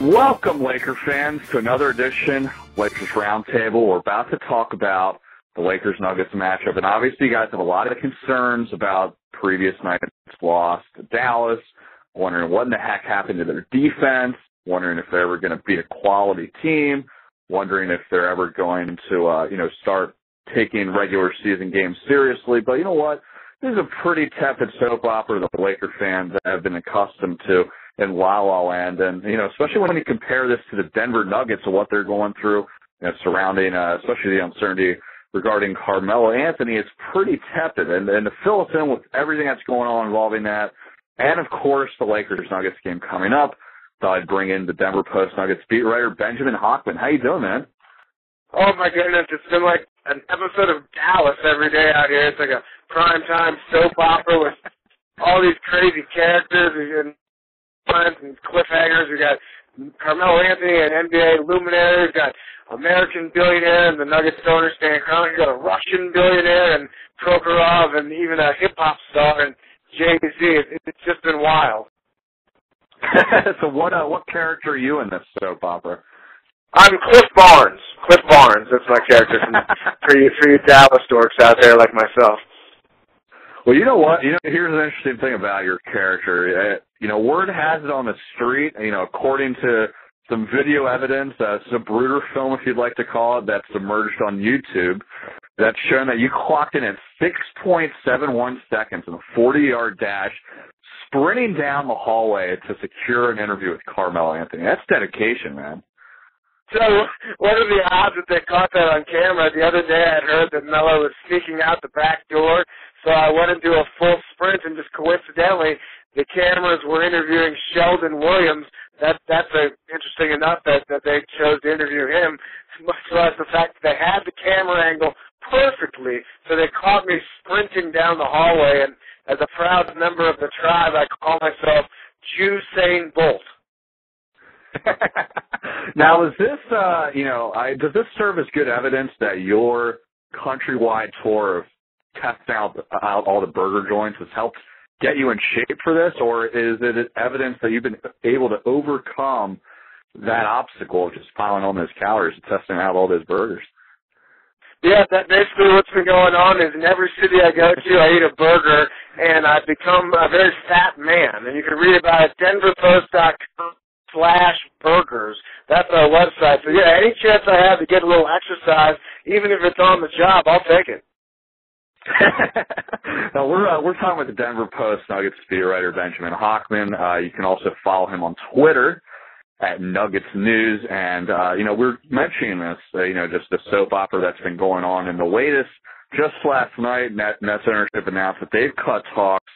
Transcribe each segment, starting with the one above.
Welcome, Laker fans, to another edition of Lakers Roundtable. We're about to talk about the Lakers-Nuggets matchup, and obviously you guys have a lot of concerns about previous night's loss to Dallas, wondering what in the heck happened to their defense, wondering if they're ever going to beat a quality team, wondering if they're ever going to, start taking regular season games seriously. But you know what? This is a pretty tepid soap opera that the Laker fans have been accustomed to in La La Land. And, especially when you compare this to the Denver Nuggets and what they're going through, surrounding, especially the uncertainty regarding Carmelo Anthony, it's pretty tepid. And to fill us in with everything that's going on involving that, and, of course, the Lakers-Nuggets game coming up, thought I'd bring in the Denver Post Nuggets beat writer Benjamin Hochman. How you doing, man? Oh, my goodness. It's been like an episode of Dallas every day out here. It's like a primetime soap opera with all these crazy characters and cliffhangers. We got Carmelo Anthony, an NBA luminary. We've got American billionaire and the Nuggets owner Stan Kroenke. We've got a Russian billionaire and Prokhorov, and even a hip-hop star and Jay-Z. It's just been wild. So what character are you in this soap opera? I'm Cliff Barnes. Cliff Barnes. That's my character for you Dallas dorks out there like myself. Well, you know what? Here's an interesting thing about your character. Word has it on the street, according to some video evidence, some Bruder film, if you'd like to call it, that's emerged on YouTube, that's shown that you clocked in at 6.71 seconds in a 40-yard dash, sprinting down the hallway to secure an interview with Carmelo Anthony. That's dedication, man. So what are the odds that they caught that on camera? The other day I heard that Melo was sneaking out the back door, so I went into a full sprint, and just coincidentally, the cameras were interviewing Sheldon Williams. That's interesting enough that they chose to interview him, much less the fact that they had the camera angle perfectly, so they caught me sprinting down the hallway, and as a proud member of the tribe, I call myself Usain Bolt. Now, is this, does this serve as good evidence that your countrywide tour of testing out all the burger joints has helped get you in shape for this, or is it evidence that you've been able to overcome that obstacle of just piling on those calories and testing out all those burgers? Yeah, that basically what's been going on is in every city I go to, I eat a burger, and I've become a very fat man. And you can read about it at denverpost.com/burgers. That's our website. So, yeah, any chance I have to get a little exercise, even if it's on the job, I'll take it. Now, we're talking with the Denver Post Nuggets beat writer Benjamin Hochman. You can also follow him on Twitter at Nuggets News. And, we're mentioning this, just the soap opera that's been going on. And the latest, just last night, Nets ownership announced that they've cut talks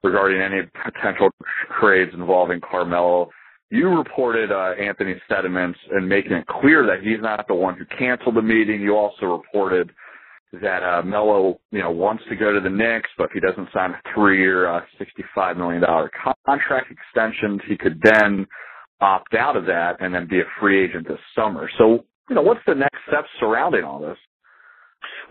regarding any potential trades involving Carmelo. You reported Anthony's sentiments and making it clear that he's not the one who canceled the meeting. You also reported that Melo, wants to go to the Knicks, but if he doesn't sign a 3-year, $65 million contract extension, he could then opt out of that and then be a free agent this summer. So, what's the next steps surrounding all this?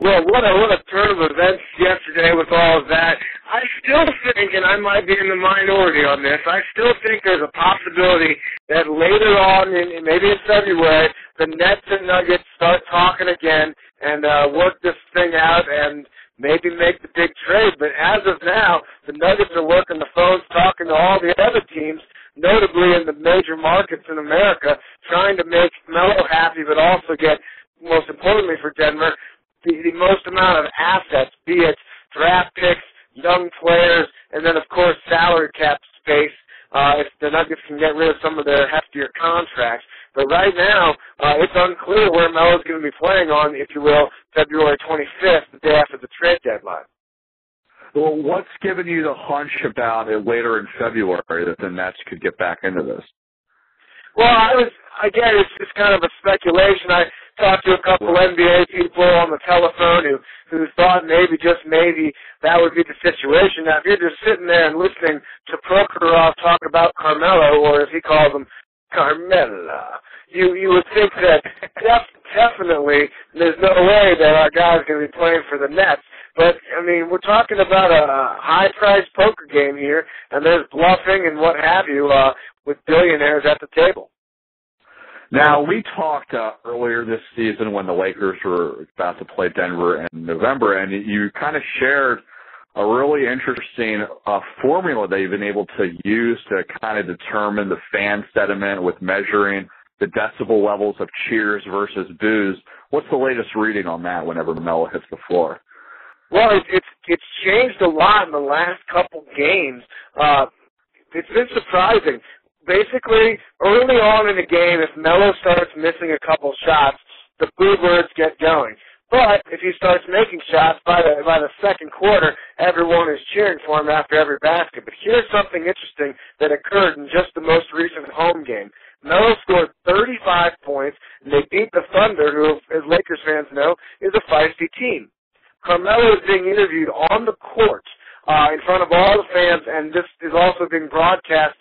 Well, what a turn of events yesterday with all of that. I still think, and I might be in the minority on this, I still think there's a possibility that later on, maybe in February, the Nets and Nuggets start talking again and work this thing out and maybe make the big trade. But as of now, the Nuggets are working the phones, talking to all the other teams, notably in the major markets in America, trying to make Melo happy, but also get, most importantly for Denver, the most amount of assets, be it draft picks, young players, and then, of course, salary cap space if the Nuggets can get rid of some of their heftier contracts. But right now, it's unclear where Melo's going to be playing on, if you will, February 25th, the day after the trade deadline. Well, what's given you the hunch about it later in February that the Nets could get back into this? Well, it's just kind of a speculation. I talked to a couple NBA people on the telephone who thought maybe, just maybe, that would be the situation. Now, if you're just sitting there and listening to Prokhorov talk about Carmelo, or as he calls him, Carmella, you would think that definitely there's no way that our guy's going to be playing for the Nets. But, we're talking about a high-priced poker game here, and there's bluffing and what have you with billionaires at the table. Now, we talked earlier this season when the Lakers were about to play Denver in November, and you kind of shared a really interesting formula that you've been able to use to kind of determine the fan sentiment with measuring the decibel levels of cheers versus boos. What's the latest reading on that whenever Melo hits the floor? Well, it's changed a lot in the last couple games. It's been surprising. Basically, early on in the game, if Melo starts missing a couple shots, the boo birds get going. But if he starts making shots by the second quarter, everyone is cheering for him after every basket. But here's something interesting that occurred in just the most recent home game. Melo scored 35 points, and they beat the Thunder, who, as Lakers fans know, is a feisty team. Carmelo is being interviewed on the court in front of all the fans, and this is also being broadcast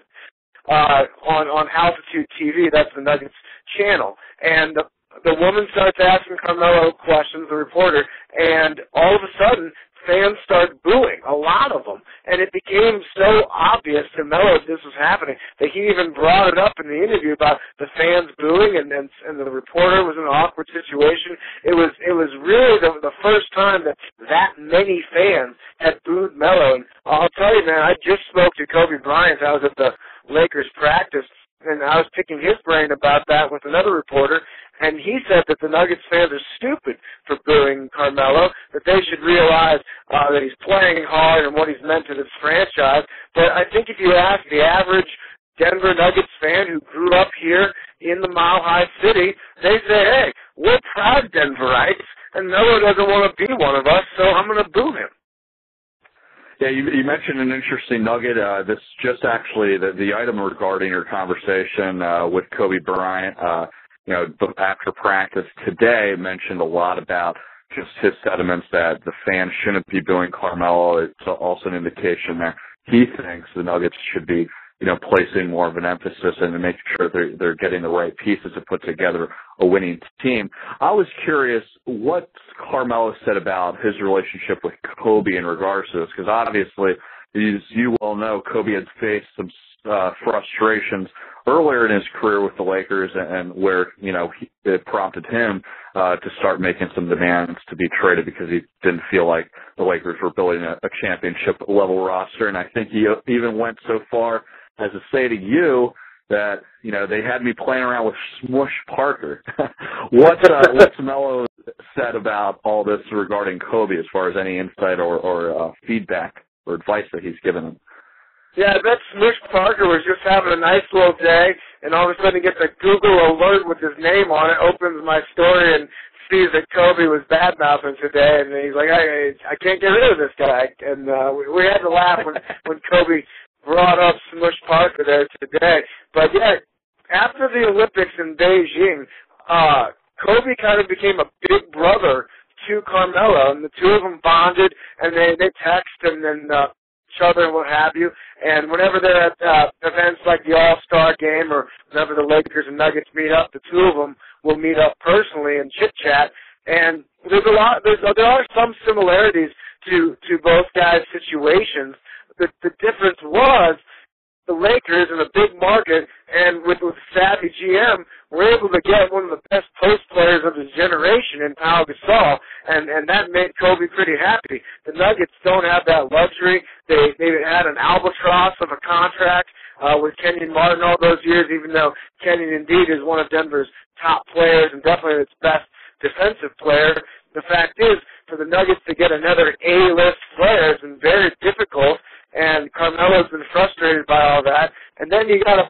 on Altitude TV. That's the Nuggets channel. And the woman starts asking Carmelo questions, the reporter, and all of a sudden, fans start booing, a lot of them. And it became so obvious to Melo that this was happening that he even brought it up in the interview about the fans booing, and the reporter was in an awkward situation. It was really the first time that many fans had booed Melo. And I'll tell you, man, I just spoke to Kobe Bryant. I was at the Lakers practice, and I was picking his brain about that with another reporter, and he said that the Nuggets fans are stupid for booing Carmelo, that they should realize that he's playing hard and what he's meant to this franchise. But I think if you ask the average Denver Nuggets fan who grew up here in the Mile High City, they say, hey, we're proud Denverites, and Melo doesn't want to be one of us, so I'm going to boo him. Yeah, you mentioned an interesting nugget. This just actually the item regarding your conversation with Kobe Bryant, after practice today mentioned a lot about just his sentiments that the fans shouldn't be booing Carmelo. It's also an indication that he thinks the Nuggets should be, placing more of an emphasis and making sure they're getting the right pieces to put together a winning team. I was curious what Carmelo said about his relationship with Kobe in regards to this, because obviously, as you well know, Kobe had faced some frustrations earlier in his career with the Lakers, and where it prompted him to start making some demands to be traded because he didn't feel like the Lakers were building a championship level roster. And I think he even went so far as to say to you that they had me playing around with Smush Parker. What's Melo said about all this regarding Kobe, as far as any insight or feedback or advice that he's given him? Yeah, I bet Smush Parker was just having a nice little day, and all of a sudden he gets a Google alert with his name on it, opens my story, and sees that Kobe was bad-mouthing today, and he's like, I can't get rid of this guy. And we had to laugh when Kobe brought up Smush Parker there today. But, yeah, after the Olympics in Beijing, Kobe kind of became a big brother to Carmelo, and the two of them bonded, and they text and each other and what have you. And whenever they're at events like the All-Star Game, or whenever the Lakers and Nuggets meet up, the two of them will meet up personally and chit-chat. And there are some similarities to both guys' situations. The difference was the Lakers in a big market, and with savvy GM, were able to get one of the best post players of his generation in Pau Gasol, and that made Kobe pretty happy. The Nuggets don't have that luxury. They had an albatross of a contract with Kenyon Martin all those years, even though Kenyon indeed is one of Denver's top players and definitely its best defensive player. The fact is, for the Nuggets to get another A-list player has been very difficult, and Carmelo's been frustrated by all that. And then you gotta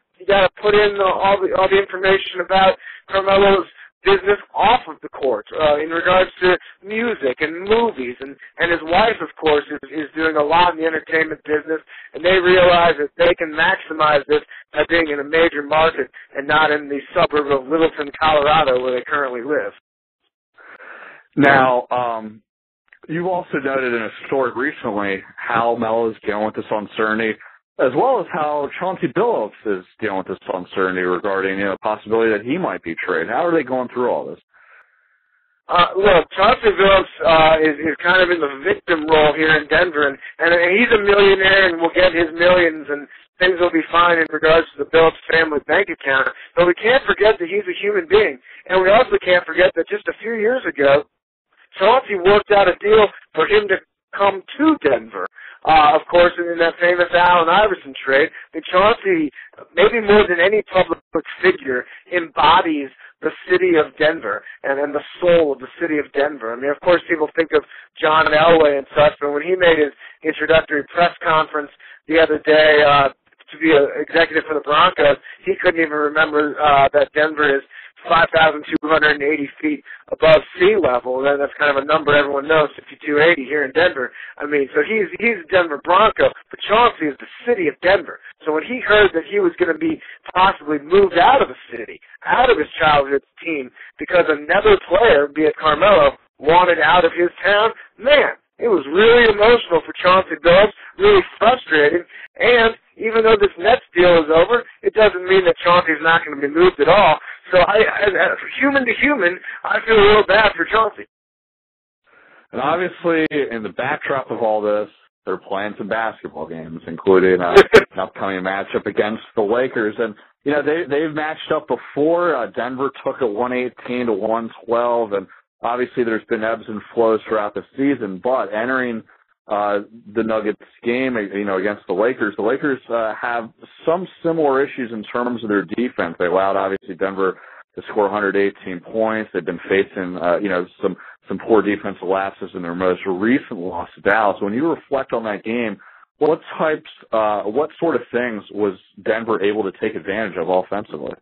put in all the information about Carmelo's business off of the court in regards to music and movies, and his wife, of course, is doing a lot in the entertainment business, and they realize that they can maximize this by being in a major market and not in the suburb of Littleton, Colorado, where they currently live. Now, you've also noted in a story recently how Melo is dealing with this uncertainty, as well as how Chauncey Billups is dealing with this uncertainty regarding the possibility that he might be traded. How are they going through all this? Look, Chauncey Billups is kind of in the victim role here in Denver, and he's a millionaire and will get his millions, and things will be fine in regards to the Bills family bank account. But we can't forget that he's a human being. And we also can't forget that just a few years ago, Chauncey worked out a deal for him to come to Denver. Of course, in that famous Allen Iverson trade, that Chauncey, maybe more than any public figure, embodies the city of Denver and the soul of the city of Denver. I mean, of course, people think of John Elway and such, but when he made his introductory press conference the other day to be an executive for the Broncos, he couldn't even remember that Denver is 5,280 feet above sea level. And that's kind of a number everyone knows, 5,280 here in Denver. I mean, so he's a Denver Bronco, but Chauncey is the city of Denver. So when he heard that he was going to be possibly moved out of the city, out of his childhood team, because another player, be it Carmelo, wanted out of his town, man, it was really emotional for Chauncey Billups, really frustrating. And even though this Nets deal is over, it doesn't mean that Chauncey's not going to be moved at all. So as human to human, I feel a little bad for Chauncey. And obviously, in the backdrop of all this, they're playing some basketball games, including an upcoming matchup against the Lakers. And, you know, they've matched up before. Denver took it 118 to 112, and obviously there's been ebbs and flows throughout the season. But entering the Nuggets game, you know, against the Lakers have some similar issues in terms of their defense. They allowed, obviously, Denver to score 118 points. They've been facing, you know, some poor defensive lapses in their most recent loss to Dallas. When you reflect on that game, what sort of things was Denver able to take advantage of offensively?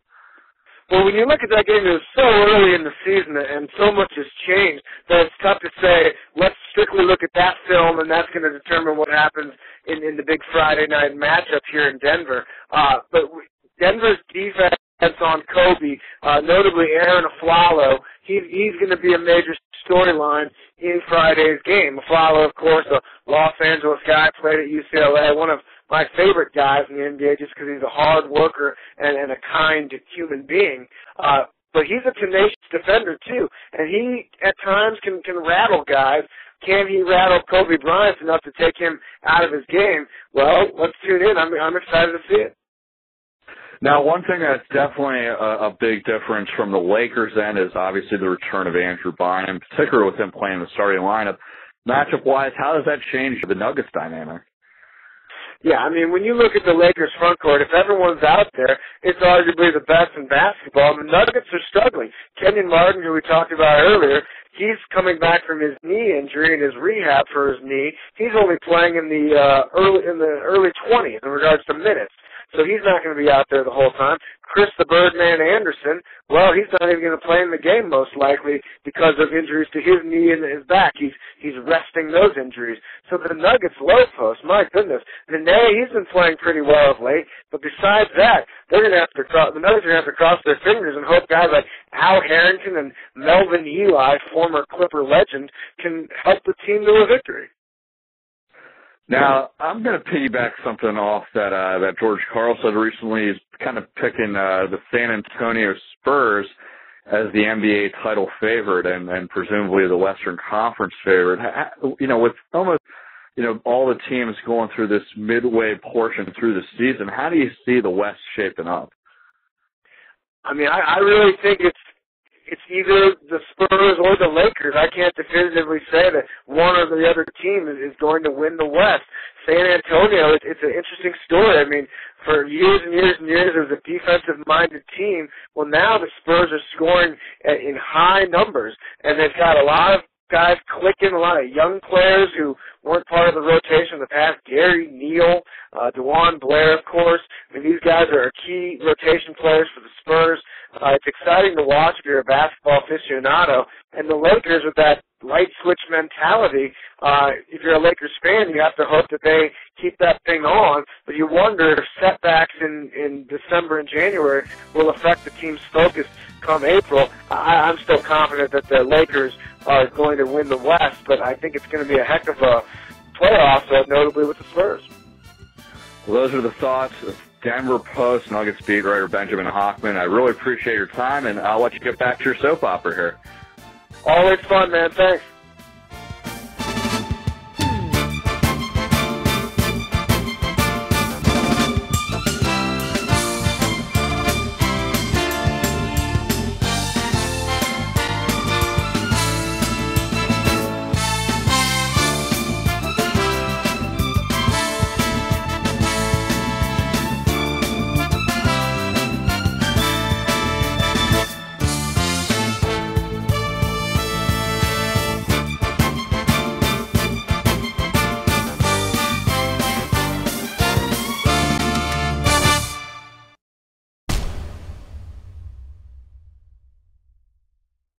Well, when you look at that game, it was so early in the season and so much has changed that it's tough to say, let's strictly look at that film and that's going to determine what happens in the big Friday night matchup here in Denver. But Denver's defense on Kobe, notably Aaron Aflalo, he's going to be a major storyline in Friday's game. Aflalo, of course, a Los Angeles guy, played at UCLA, one of my favorite guys in the NBA just because he's a hard worker and a kind human being. But he's a tenacious defender, too. And he, at times, can rattle guys. Can he rattle Kobe Bryant enough to take him out of his game? Well, let's tune in. I'm excited to see it. Now, one thing that's definitely a big difference from the Lakers' end is obviously the return of Andrew Bynum, particularly with him playing the starting lineup. Matchup-wise, how does that change the Nuggets dynamic? Yeah, I mean, when you look at the Lakers front court, if everyone's out there, it's arguably the best in basketball. The Nuggets are struggling. Kenyon Martin, who we talked about earlier, he's coming back from his knee injury and his rehab for his knee. He's only playing in the early 20s in regards to minutes. So he's not going to be out there the whole time. Chris the Birdman Anderson, well, he's not even going to play in the game most likely because of injuries to his knee and his back. He's resting those injuries. So the Nuggets low post, my goodness. Nene, he's been playing pretty well of late. But besides that, the Nuggets are going to have to cross their fingers and hope guys like Al Harrington and Melvin Ely, former Clipper legend, can help the team to a victory. Now, I'm going to piggyback something off that George Karl said recently. He's kind of picking the San Antonio Spurs as the NBA title favorite and presumably the Western Conference favorite. You know, with almost, you know, all the teams going through this midway portion through the season, how do you see the West shaping up? I mean, I really think it's either the Spurs or the Lakers. I can't definitively say that one or the other team is going to win the West. San Antonio, it's an interesting story. I mean, for years and years and years, it was a defensive-minded team. Well, now the Spurs are scoring in high numbers, and they've got a lot of guys clicking, a lot of young players who weren't part of the rotation in the past. Gary Neal, DeJuan Blair, of course. I mean, these guys are key rotation players for the Spurs. It's exciting to watch if you're a basketball aficionado. And the Lakers, with that light switch mentality, if you're a Lakers fan, you have to hope that they keep that thing on. But you wonder if setbacks in December and January will affect the team's focus come April. I'm still confident that the Lakers are going to win the West, but I think it's going to be a heck of a playoff, notably with the Spurs. Well, those are the thoughts of Denver Post Nuggets beat writer Benjamin Hochman. I really appreciate your time, and I'll let you get back to your soap opera here. Always fun, man. Thanks.